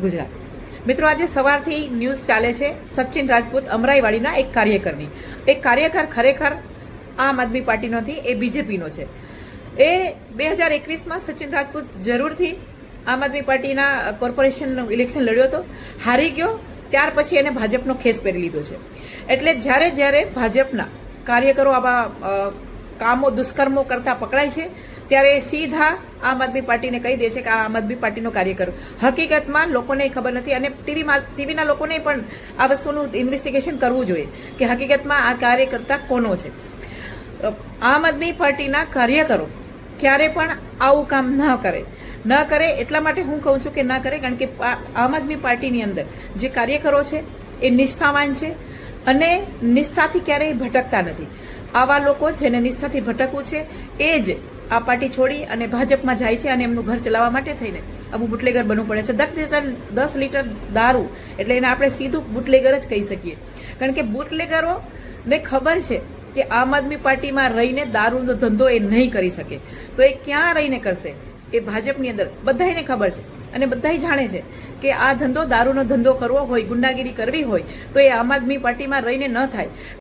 ગુજરાત। મિત્રો, આજે સવારથી ન્યૂઝ ચાલે છે સચિન રાજપૂત અમરાઈવાડીના એક કાર્યકરની। એક કાર્યકર ખરેખર આમ આદમી પાર્ટીનો નથી, એ બીજેપીનો છે। એ 2021માં સચિન રાજપૂત જરૂરથી આમ આદમી પાર્ટીના કોર્પોરેશનનું ઇલેક્શન લડ્યો હતો, હારી ગયો। ત્યાર પછી એને ભાજપનો ખેસ પહેરી લીધો છે। એટલે જ્યારે ભાજપના કાર્યકરો આવા કામો દુષ્કર્મો કરતા પકડાય છે ત્યારે સીધા આમ આદમી પાર્ટીને કહી દે છે કે આ આમ આદમી પાર્ટીનો કાર્યકર। હકીકતમાં લોકોને ખબર નથી અને ટીવીના લોકોને પણ આ વસ્તુનું ઇન્વેસ્ટિગેશન કરવું જોઈએ કે હકીકતમાં આ કાર્યકર્તા કોનો છે। આમ આદમી પાર્ટીના કાર્યકરો ક્યારે પણ આવું કામ ન કરે એટલા માટે હું કહું છું કે ન કરે, કારણ કે આમ આદમી પાર્ટીની અંદર જે કાર્યકરો છે એ નિષ્ઠાવાન છે અને નિષ્ઠાથી ક્યારેય ભટકતા નથી। આવા લોકો જેને નિષ્ઠાથી ભટકવું છે એ જ આ પાર્ટી છોડી અને ભાજપમાં જાય છે અને એમનું ઘર ચલાવવા માટે થઈને આવું બુટલેગર બનવું પડે છે। 10 લીટર દારૂ એટલે એને આપણે સીધું બુટલેગર જ કહી શકીએ, કારણ કે બુટલેગરોને ખબર છે કે આમ આદમી પાર્ટીમાં રહીને દારૂનો ધંધો એ નહીં કરી શકે, તો એ ક્યાં રહીને કરશે? એ ભાજપની અંદર બધાને ખબર છે અને બધા જાણે છે કે આ ધંધો દારૂનો ધંધો કરવો હોય, ગુંડાગીરી કરવી હોય તો એ આમ આદમી પાર્ટીમાં રહીને ન થાય।